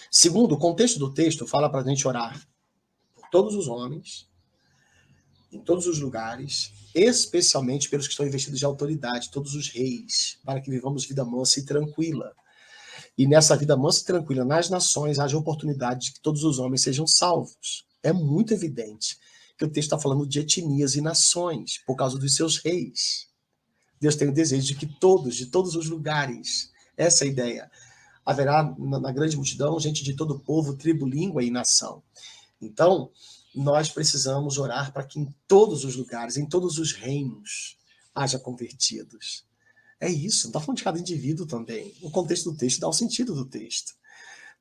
Segundo, o contexto do texto fala para a gente orar por todos os homens, em todos os lugares, especialmente pelos que estão investidos de autoridade, todos os reis, para que vivamos vida mansa e tranquila. E nessa vida mansa e tranquila nas nações, haja oportunidade de que todos os homens sejam salvos. É muito evidente que o texto está falando de etnias e nações, por causa dos seus reis. Deus tem o desejo de que todos, de todos os lugares, essa é a ideia. Haverá na grande multidão gente de todo povo, tribo, língua e nação. Então, nós precisamos orar para que em todos os lugares, em todos os reinos, haja convertidos. É isso, não está falando de cada indivíduo também. O contexto do texto dá o sentido do texto.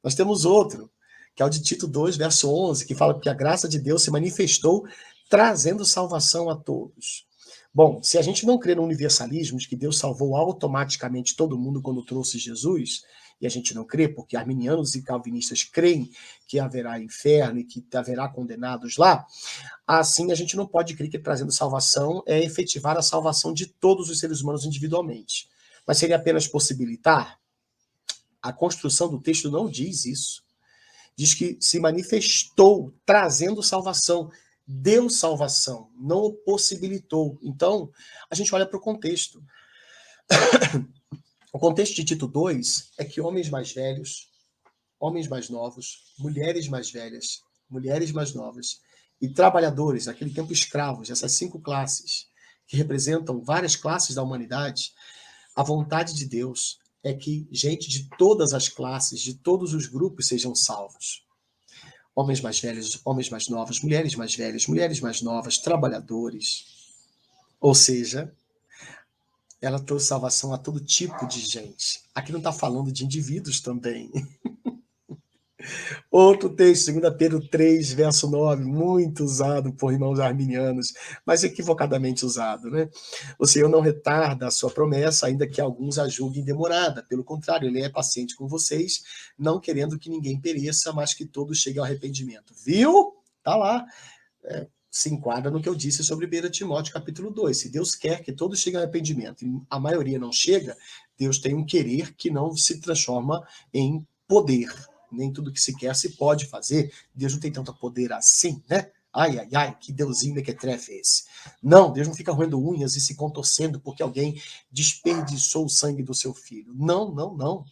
Nós temos outro, que é o de Tito 2, verso 11, que fala que a graça de Deus se manifestou trazendo salvação a todos. Bom, se a gente não crê no universalismo, de que Deus salvou automaticamente todo mundo quando trouxe Jesus, e a gente não crê, porque arminianos e calvinistas creem que haverá inferno e que haverá condenados lá, assim a gente não pode crer que trazendo salvação é efetivar a salvação de todos os seres humanos individualmente. Mas seria apenas possibilitar? A construção do texto não diz isso. Diz que se manifestou trazendo salvação, deu salvação, não o possibilitou. Então, a gente olha para o contexto. O contexto de Tito 2 é que homens mais velhos, homens mais novos, mulheres mais velhas, mulheres mais novas e trabalhadores, naquele tempo escravos, essas 5 classes, que representam várias classes da humanidade, a vontade de Deus é que gente de todas as classes, de todos os grupos sejam salvos. Homens mais velhos, homens mais novos, mulheres mais velhas, mulheres mais novas, trabalhadores. Ou seja, ela trouxe salvação a todo tipo de gente. Aqui não está falando de indivíduos também. Outro texto, 2 Pedro 3, verso 9, muito usado por irmãos arminianos, mas equivocadamente usado, né? O Senhor não retarda a sua promessa, ainda que alguns a julguem demorada. Pelo contrário, ele é paciente com vocês, não querendo que ninguém pereça, mas que todos cheguem ao arrependimento. Viu? Tá lá. Se enquadra no que eu disse sobre 1 Timóteo, capítulo 2. Se Deus quer que todos cheguem ao arrependimento e a maioria não chega, Deus tem um querer que não se transforma em poder. Nem tudo que se quer se pode fazer. Deus não tem tanto poder assim, né? Ai, ai, ai, que deusinho mequetrefe é esse? Não, Deus não fica roendo unhas e se contorcendo porque alguém desperdiçou o sangue do seu filho. Não, não, não.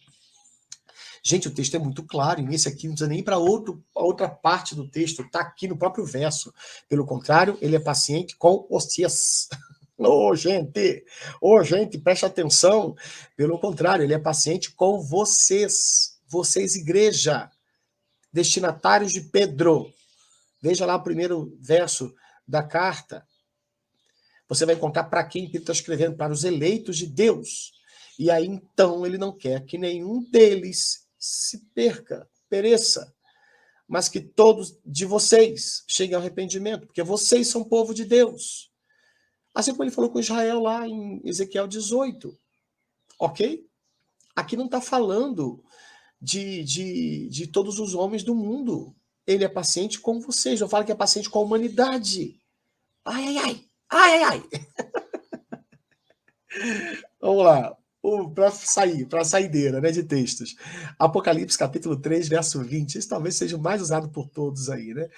Gente, o texto é muito claro, e nesse aqui não precisa nem ir para outra parte do texto, está aqui no próprio verso. Pelo contrário, ele é paciente com vocês. Ô, gente, preste atenção. Pelo contrário, ele é paciente com vocês, igreja, destinatários de Pedro. Veja lá o primeiro verso da carta. Você vai encontrar para quem Pedro está escrevendo, para os eleitos de Deus. E aí, então, ele não quer que nenhum deles se perca, pereça, mas que todos de vocês cheguem ao arrependimento, porque vocês são povo de Deus. Assim como ele falou com Israel lá em Ezequiel 18. Ok? Aqui não está falando de todos os homens do mundo. Ele é paciente com vocês. Eu falo que é paciente com a humanidade. Ai, ai, ai. Ai, ai, ai. Vamos lá. para a saideira, né, de textos. Apocalipse capítulo 3, verso 20. Esse talvez seja o mais usado por todos aí, né?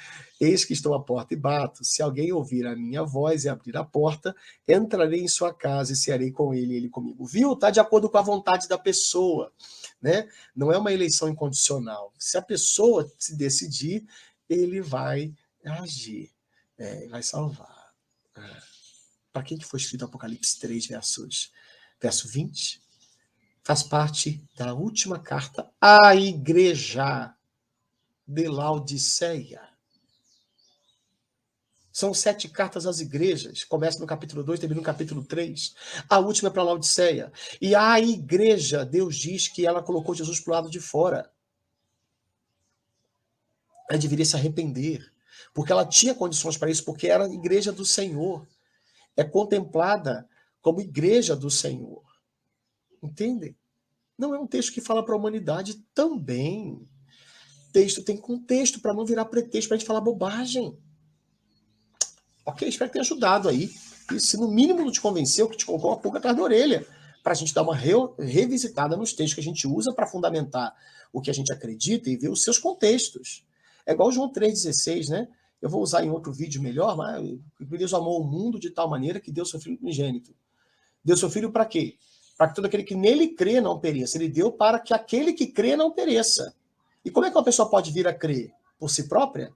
Eis que estou à porta e bato. Se alguém ouvir a minha voz e abrir a porta, entrarei em sua casa e cearei com ele e ele comigo. Viu? Está de acordo com a vontade da pessoa, né? Não é uma eleição incondicional. Se a pessoa se decidir, ele vai agir, vai salvar. Para quem que foi escrito Apocalipse 3, verso 20? Faz parte da última carta à igreja de Laodiceia. São 7 cartas às igrejas. Começa no capítulo 2, termina no capítulo 3. A última é para Laodiceia. E a igreja, Deus diz que ela colocou Jesus para o lado de fora. Ela deveria se arrepender, porque ela tinha condições para isso, porque era a igreja do Senhor. É contemplada como igreja do Senhor. Entendem? Não é um texto que fala para a humanidade também. Texto tem contexto para não virar pretexto para a gente falar bobagem. Ok, espero que tenha ajudado aí. E se no mínimo não te convenceu, que te colocou uma pulga atrás da orelha, para a gente dar uma revisitada nos textos que a gente usa para fundamentar o que a gente acredita e ver os seus contextos. É igual João 3,16, né? Eu vou usar em outro vídeo melhor, mas Deus amou o mundo de tal maneira que deu seu Filho unigênito. Deu seu Filho para quê? Para que todo aquele que nele crê não pereça. Ele deu para que aquele que crê não pereça. E como é que uma pessoa pode vir a crer? Por si própria?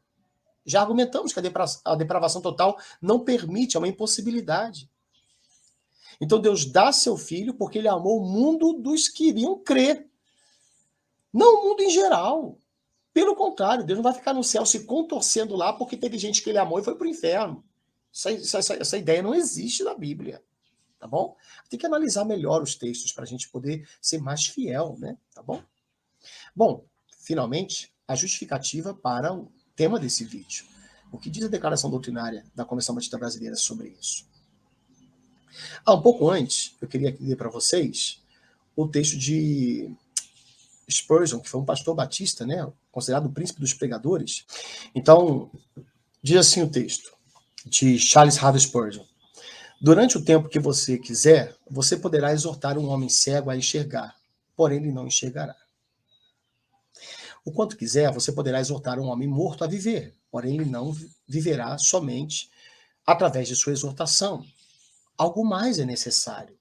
Já argumentamos que a depravação total não permite, é uma impossibilidade. Então Deus dá seu Filho porque ele amou o mundo dos que iriam crer. Não o mundo em geral. Pelo contrário, Deus não vai ficar no céu se contorcendo lá porque teve gente que ele amou e foi para o inferno. Essa ideia não existe na Bíblia. Tá bom? Tem que analisar melhor os textos para a gente poder ser mais fiel, né? Tá bom? Bom, finalmente, a justificativa para o tema desse vídeo. O que diz a declaração doutrinária da Convenção Batista Brasileira sobre isso? Um pouco antes, eu queria ler para vocês o texto de Spurgeon, que foi um pastor batista, né? Considerado o príncipe dos pregadores. Então, diz assim o texto de Charles Haddon Spurgeon. Durante o tempo que você quiser, você poderá exortar um homem cego a enxergar, porém ele não enxergará. O quanto quiser, você poderá exortar um homem morto a viver, porém ele não viverá somente através de sua exortação. Algo mais é necessário.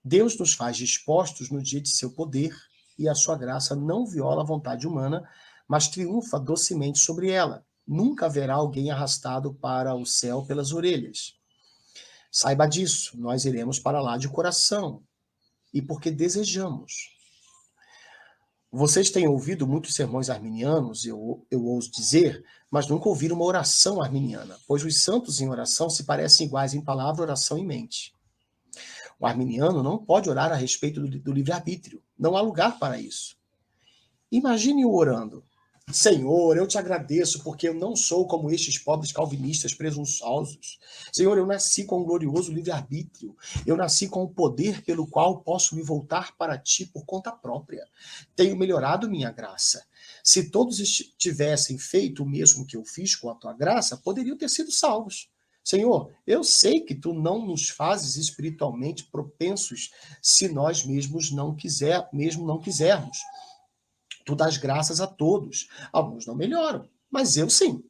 Deus nos faz dispostos no dia de seu poder e a sua graça não viola a vontade humana, mas triunfa docemente sobre ela. Nunca haverá alguém arrastado para o céu pelas orelhas. Saiba disso, nós iremos para lá de coração e porque desejamos. Vocês têm ouvido muitos sermões arminianos, eu ouso dizer, mas nunca ouviram uma oração arminiana, pois os santos em oração se parecem iguais em palavra, oração e mente. O arminiano não pode orar a respeito do livre-arbítrio, não há lugar para isso. Imagine-o orando. Senhor, eu te agradeço porque eu não sou como estes pobres calvinistas presunçosos. Senhor, eu nasci com um glorioso livre-arbítrio. Eu nasci com o poder pelo qual posso me voltar para ti por conta própria. Tenho melhorado minha graça. Se todos tivessem feito o mesmo que eu fiz com a tua graça, poderiam ter sido salvos. Senhor, eu sei que tu não nos fazes espiritualmente propensos se nós mesmos não quisermos. Tu dás graças a todos. Alguns não melhoram, mas eu sim.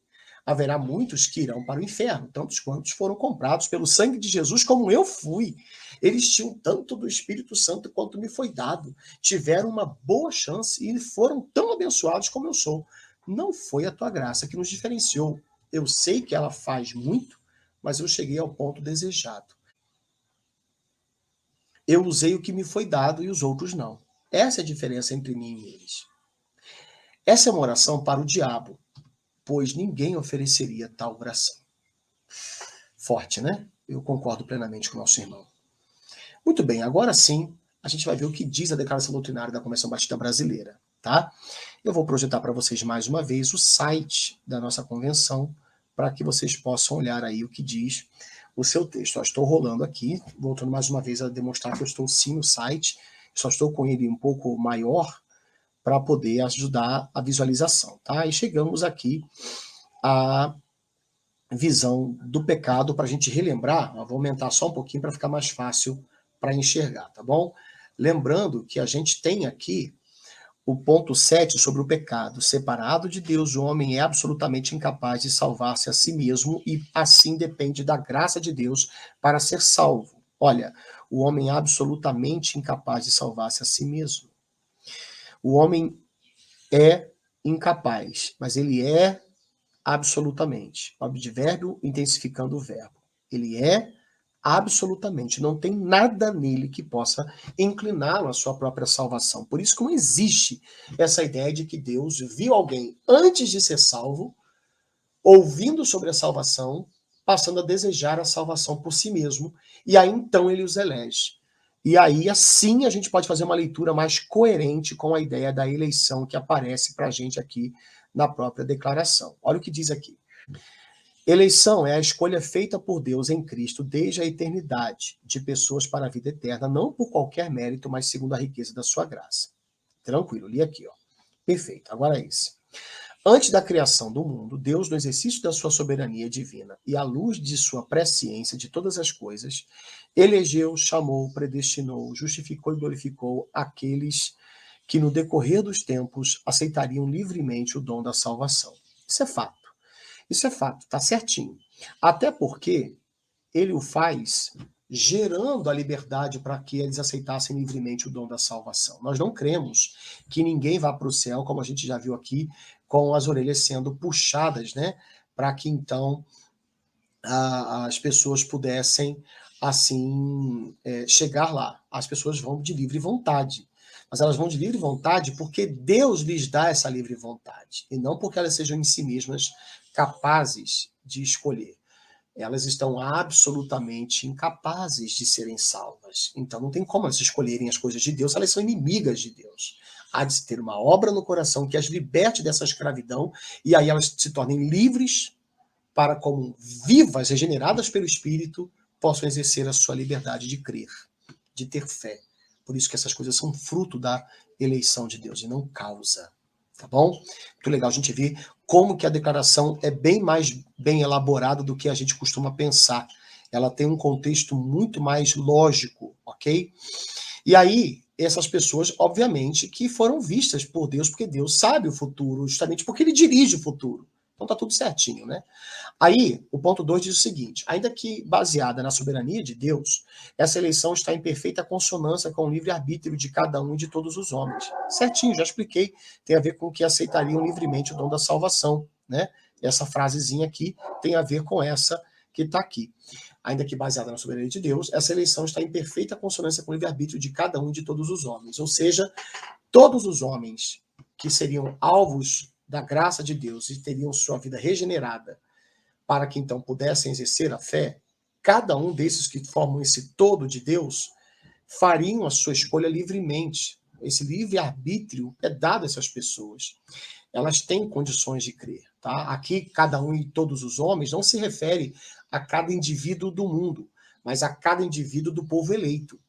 Haverá muitos que irão para o inferno, tantos quantos foram comprados pelo sangue de Jesus, como eu fui. Eles tinham tanto do Espírito Santo quanto me foi dado. Tiveram uma boa chance e foram tão abençoados como eu sou. Não foi a tua graça que nos diferenciou. Eu sei que ela faz muito, mas eu cheguei ao ponto desejado. Eu usei o que me foi dado e os outros não. Essa é a diferença entre mim e eles. Essa é uma oração para o diabo, pois ninguém ofereceria tal oração. Forte, né? Eu concordo plenamente com o nosso irmão. Muito bem, agora sim, a gente vai ver o que diz a Declaração Doutrinária da Convenção Batista Brasileira, tá? Eu vou projetar para vocês mais uma vez o site da nossa convenção, para que vocês possam olhar aí o que diz o seu texto. Eu estou rolando aqui, voltando mais uma vez a demonstrar que eu estou sim no site, só estou com ele um pouco maior, para poder ajudar a visualização, tá? E chegamos aqui à visão do pecado, para a gente relembrar, vou aumentar só um pouquinho para ficar mais fácil para enxergar, tá bom? Lembrando que a gente tem aqui o ponto 7 sobre o pecado. Separado de Deus, o homem é absolutamente incapaz de salvar-se a si mesmo e assim depende da graça de Deus para ser salvo. Olha, o homem é absolutamente incapaz de salvar-se a si mesmo. O homem é incapaz, mas ele é absolutamente. O advérbio intensificando o verbo. Ele é absolutamente. Não tem nada nele que possa incliná-lo à sua própria salvação. Por isso que não existe essa ideia de que Deus viu alguém antes de ser salvo, ouvindo sobre a salvação, passando a desejar a salvação por si mesmo, e aí então ele os elege. E aí, assim, a gente pode fazer uma leitura mais coerente com a ideia da eleição que aparece para a gente aqui na própria declaração. Olha o que diz aqui. Eleição é a escolha feita por Deus em Cristo desde a eternidade de pessoas para a vida eterna, não por qualquer mérito, mas segundo a riqueza da sua graça. Tranquilo, li aqui, ó. Perfeito, agora é esse. Antes da criação do mundo, Deus, no exercício da sua soberania divina e à luz de sua presciência de todas as coisas, elegeu, chamou, predestinou, justificou e glorificou aqueles que no decorrer dos tempos aceitariam livremente o dom da salvação. Isso é fato. Isso é fato, tá certinho. Até porque ele o faz gerando a liberdade para que eles aceitassem livremente o dom da salvação. Nós não cremos que ninguém vá para o céu, como a gente já viu aqui, com as orelhas sendo puxadas, né? Para que então as pessoas pudessem assim chegar lá. As pessoas vão de livre vontade. Mas elas vão de livre vontade porque Deus lhes dá essa livre vontade. E não porque elas sejam em si mesmas capazes de escolher. Elas estão absolutamente incapazes de serem salvas. Então não tem como elas escolherem as coisas de Deus, elas são inimigas de Deus. Há de se ter uma obra no coração que as liberte dessa escravidão e aí elas se tornem livres para, como vivas, regeneradas pelo Espírito, possam exercer a sua liberdade de crer, de ter fé. Por isso que essas coisas são fruto da eleição de Deus e não causa. Tá bom? Muito legal a gente ver como que a declaração é bem mais bem elaborada do que a gente costuma pensar. Ela tem um contexto muito mais lógico, ok? E aí, essas pessoas, obviamente, que foram vistas por Deus, porque Deus sabe o futuro, justamente porque ele dirige o futuro. Então tá tudo certinho, né? Aí, o ponto 2 diz o seguinte: ainda que baseada na soberania de Deus, essa eleição está em perfeita consonância com o livre-arbítrio de cada um e de todos os homens. Certinho, já expliquei. Tem a ver com que aceitariam livremente o dom da salvação, né? Essa frasezinha aqui tem a ver com essa que está aqui. Ainda que baseada na soberania de Deus, essa eleição está em perfeita consonância com o livre-arbítrio de cada um e de todos os homens. Ou seja, todos os homens que seriam alvos da graça de Deus e teriam sua vida regenerada para que então pudessem exercer a fé, cada um desses que formam esse todo de Deus fariam a sua escolha livremente. Esse livre-arbítrio é dado a essas pessoas. Elas têm condições de crer. Tá? Aqui, cada um e todos os homens não se refere a cada indivíduo do mundo, mas a cada indivíduo do povo eleito,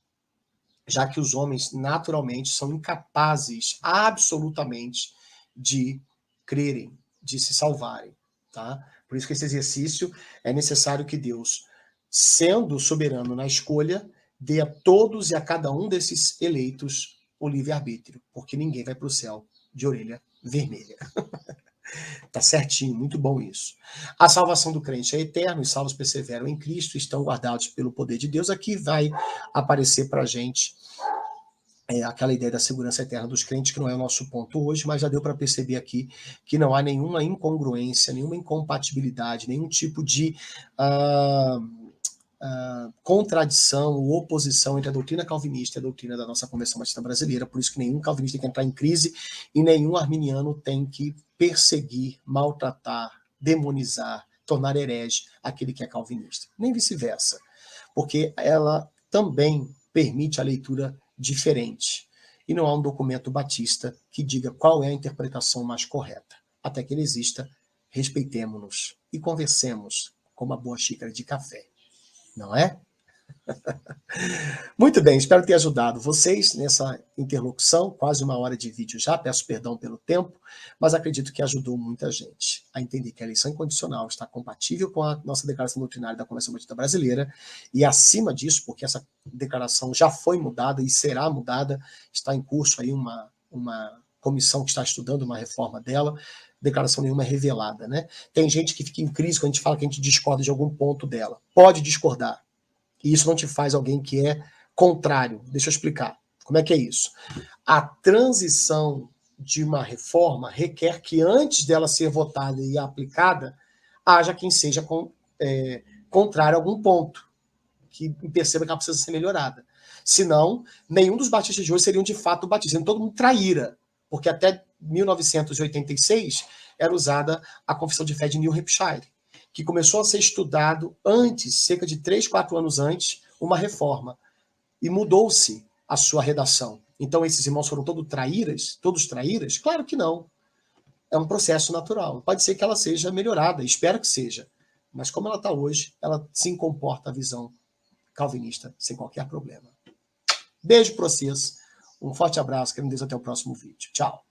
já que os homens naturalmente são incapazes absolutamente de crerem, de se salvarem. Tá? Por isso que esse exercício é necessário que Deus, sendo soberano na escolha, dê a todos e a cada um desses eleitos o livre-arbítrio, porque ninguém vai para o céu de orelha vermelha. Tá certinho, muito bom isso. A salvação do crente é eterna, os salvos perseveram em Cristo, estão guardados pelo poder de Deus. Aqui vai aparecer para a gente aquela ideia da segurança eterna dos crentes, que não é o nosso ponto hoje, mas já deu para perceber aqui que não há nenhuma incongruência, nenhuma incompatibilidade, nenhum tipo de contradição ou oposição entre a doutrina calvinista e a doutrina da nossa Convenção Batista Brasileira. Por isso que nenhum calvinista tem que entrar em crise e nenhum arminiano tem que perseguir, maltratar, demonizar, tornar herege aquele que é calvinista. Nem vice-versa, porque ela também permite a leitura diferente. E não há um documento batista que diga qual é a interpretação mais correta. Até que ele exista, respeitemo-nos e conversemos com uma boa xícara de café. Não é? Muito bem, espero ter ajudado vocês nessa interlocução, quase 1 hora de vídeo já, peço perdão pelo tempo, mas acredito que ajudou muita gente. a entender que a eleição incondicional está compatível com a nossa declaração doutrinária da Convenção Batista Brasileira, e acima disso, porque essa declaração já foi mudada e será mudada, está em curso aí uma comissão que está estudando uma reforma dela, declaração nenhuma é revelada, né? Tem gente que fica em crise quando a gente fala que a gente discorda de algum ponto dela. Pode discordar. E isso não te faz alguém que é contrário. Deixa eu explicar. Como é que é isso? A transição de uma reforma requer que antes dela ser votada e aplicada, haja quem seja contrário a algum ponto, que perceba que ela precisa ser melhorada. Senão, nenhum dos batistas de hoje seriam de fato batistas, todo mundo traíra, porque até 1986 era usada a Confissão de Fé de New Hampshire, que começou a ser estudado antes, cerca de 3, 4 anos antes, uma reforma, e mudou-se a sua redação. Então esses irmãos foram todos traíras? Claro que não. É um processo natural. Pode ser que ela seja melhorada, espero que seja. Mas como ela está hoje, ela sim comporta a visão calvinista sem qualquer problema. Beijo para vocês. Um forte abraço. Quero me dizer até o próximo vídeo. Tchau.